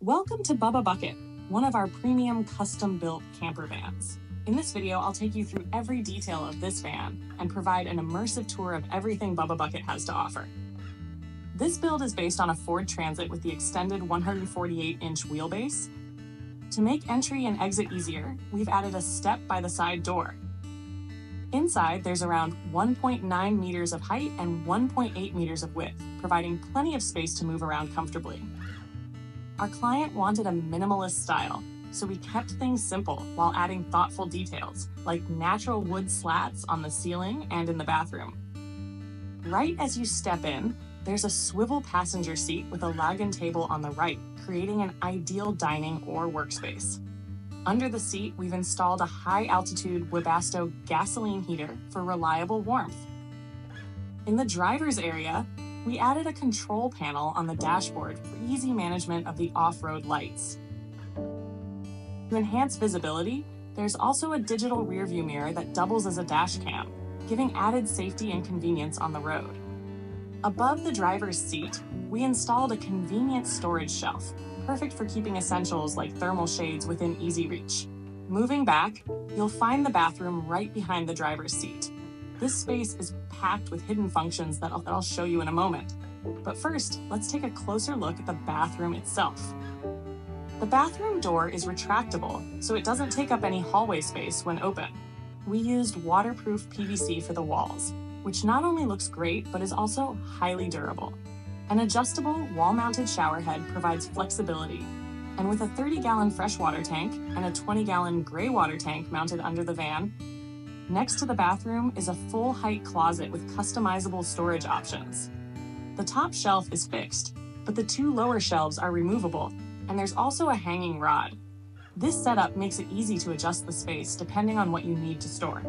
Welcome to BUBBA BUCKET, one of our premium custom-built camper vans. In this video, I'll take you through every detail of this van and provide an immersive tour of everything BUBBA BUCKET has to offer. This build is based on a Ford Transit with the extended 148-inch wheelbase. To make entry and exit easier, we've added a step by the side door. Inside, there's around 1.9 meters of height and 1.8 meters of width, providing plenty of space to move around comfortably. Our client wanted a minimalist style, so we kept things simple while adding thoughtful details, like natural wood slats on the ceiling and in the bathroom. Right as you step in, there's a swivel passenger seat with a lagan table on the right, creating an ideal dining or workspace. Under the seat, we've installed a high-altitude Webasto gasoline heater for reliable warmth. In the driver's area, we added a control panel on the dashboard for easy management of the off-road lights. To enhance visibility, there's also a digital rearview mirror that doubles as a dash cam, giving added safety and convenience on the road. Above the driver's seat, we installed a convenient storage shelf, perfect for keeping essentials like thermal shades within easy reach. Moving back, you'll find the bathroom right behind the driver's seat. This space is packed with hidden functions that I'll show you in a moment. But first, let's take a closer look at the bathroom itself. The bathroom door is retractable, so it doesn't take up any hallway space when open. We used waterproof PVC for the walls, which not only looks great, but is also highly durable. An adjustable wall-mounted shower head provides flexibility, and with a 30-gallon freshwater tank and a 20-gallon gray water tank mounted under the van, next to the bathroom is a full-height closet with customizable storage options. The top shelf is fixed, but the two lower shelves are removable, and there's also a hanging rod. This setup makes it easy to adjust the space depending on what you need to store.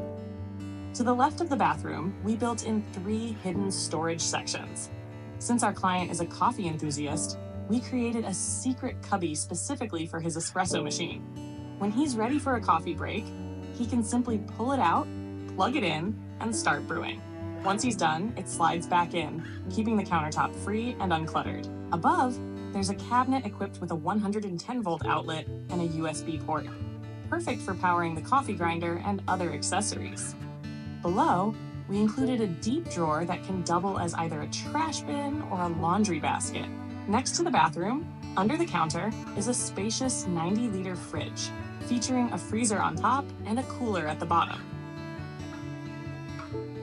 To the left of the bathroom, we built in 3 hidden storage sections. Since our client is a coffee enthusiast, we created a secret cubby specifically for his espresso machine. When he's ready for a coffee break, he can simply pull it out, plug it in, and start brewing. Once he's done, it slides back in, keeping the countertop free and uncluttered. Above, there's a cabinet equipped with a 110-volt outlet and a USB port, perfect for powering the coffee grinder and other accessories. Below, we included a deep drawer that can double as either a trash bin or a laundry basket. Next to the bathroom, under the counter, is a spacious 90-liter fridge, featuring a freezer on top and a cooler at the bottom.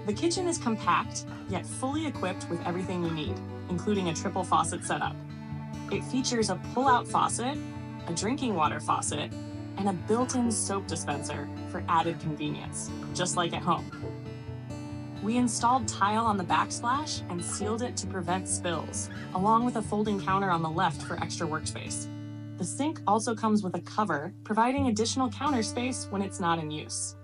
The kitchen is compact, yet fully equipped with everything you need, including a triple faucet setup. It features a pull-out faucet, a drinking water faucet, and a built-in soap dispenser for added convenience, just like at home. We installed tile on the backsplash and sealed it to prevent spills, along with a folding counter on the left for extra workspace. The sink also comes with a cover, providing additional counter space when it's not in use.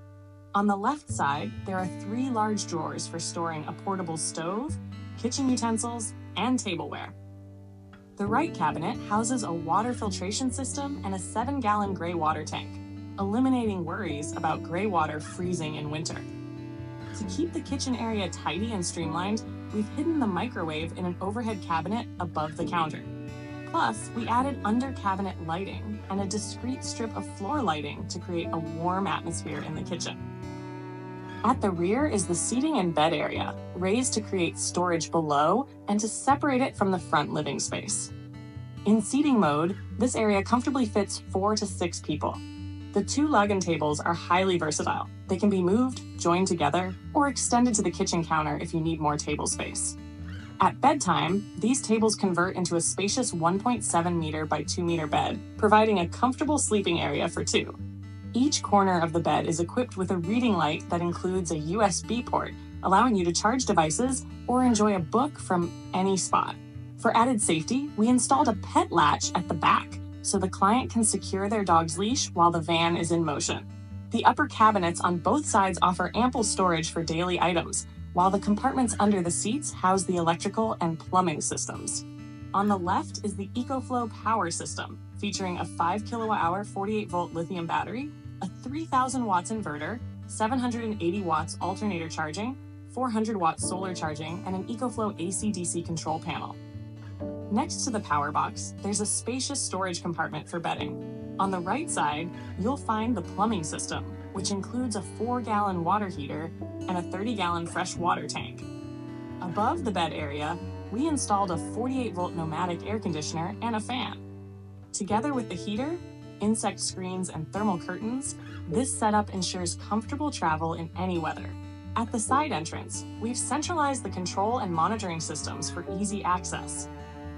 On the left side, there are 3 large drawers for storing a portable stove, kitchen utensils, and tableware. The right cabinet houses a water filtration system and a 7-gallon gray water tank, eliminating worries about gray water freezing in winter. To keep the kitchen area tidy and streamlined, we've hidden the microwave in an overhead cabinet above the counter. Plus, we added under-cabinet lighting and a discrete strip of floor lighting to create a warm atmosphere in the kitchen. At the rear is the seating and bed area, raised to create storage below and to separate it from the front living space. In seating mode, this area comfortably fits 4 to 6 people. The 2 lagan tables are highly versatile. They can be moved, joined together, or extended to the kitchen counter if you need more table space. At bedtime, these tables convert into a spacious 1.7 meter by 2 meter bed, providing a comfortable sleeping area for 2. Each corner of the bed is equipped with a reading light that includes a USB port, allowing you to charge devices or enjoy a book from any spot. For added safety, we installed a pet latch at the back, so the client can secure their dog's leash while the van is in motion. The upper cabinets on both sides offer ample storage for daily items, while the compartments under the seats house the electrical and plumbing systems. On the left is the EcoFlow power system, featuring a 5 kWh 48-volt lithium battery, a 3,000 watts inverter, 780 watts alternator charging, 400 watts solar charging, and an EcoFlow AC/DC control panel. Next to the power box, there's a spacious storage compartment for bedding. On the right side, you'll find the plumbing system, which includes a 4-gallon water heater and a 30-gallon fresh water tank. Above the bed area, we installed a 48-volt pneumatic air conditioner and a fan. Together with the heater, insect screens, and thermal curtains, this setup ensures comfortable travel in any weather. At the side entrance, we've centralized the control and monitoring systems for easy access.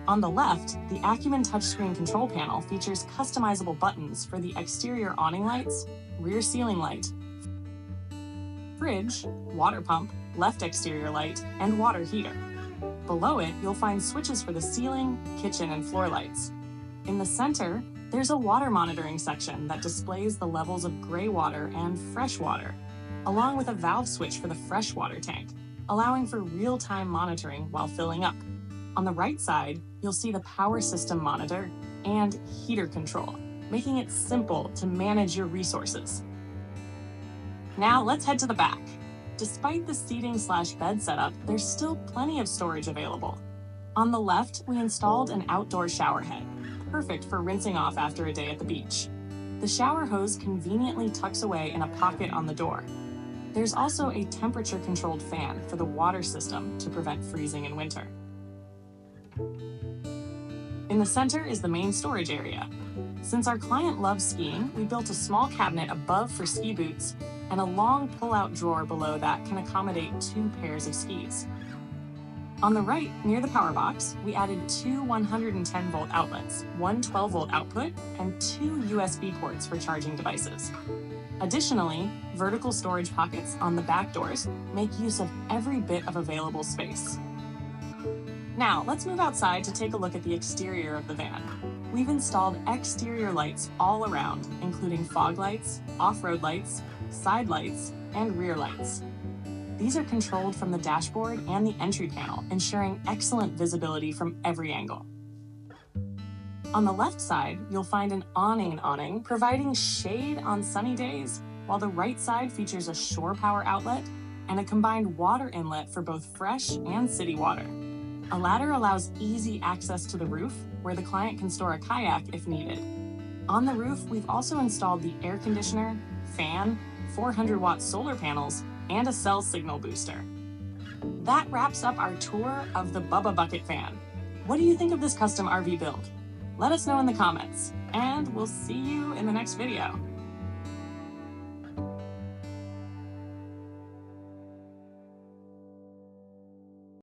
On the left, the Acumen touchscreen control panel features customizable buttons for the exterior awning lights, rear ceiling light, fridge, water pump, left exterior light, and water heater. Below it, you'll find switches for the ceiling, kitchen, and floor lights. In the center, there's a water monitoring section that displays the levels of gray water and fresh water, along with a valve switch for the fresh water tank, allowing for real-time monitoring while filling up. On the right side, you'll see the power system monitor and heater control, making it simple to manage your resources. Now let's head to the back. Despite the seating/bed setup, there's still plenty of storage available. On the left, we installed an outdoor shower head, perfect for rinsing off after a day at the beach. The shower hose conveniently tucks away in a pocket on the door. There's also a temperature-controlled fan for the water system to prevent freezing in winter. In the center is the main storage area. Since our client loves skiing, we built a small cabinet above for ski boots and a long pull-out drawer below that can accommodate 2 pairs of skis. On the right, near the power box, we added 2 110-volt outlets, 1 12-volt output, and 2 USB ports for charging devices. Additionally, vertical storage pockets on the back doors make use of every bit of available space. Now, let's move outside to take a look at the exterior of the van. We've installed exterior lights all around, including fog lights, off-road lights, side lights, and rear lights. These are controlled from the dashboard and the entry panel, ensuring excellent visibility from every angle. On the left side, you'll find an awning providing shade on sunny days, while the right side features a shore power outlet and a combined water inlet for both fresh and city water. A ladder allows easy access to the roof, where the client can store a kayak if needed. On the roof, we've also installed the air conditioner, fan, 400-watt solar panels, and a cell signal booster. That wraps up our tour of the BUBBA Bucket van. What do you think of this custom RV build? Let us know in the comments, and we'll see you in the next video.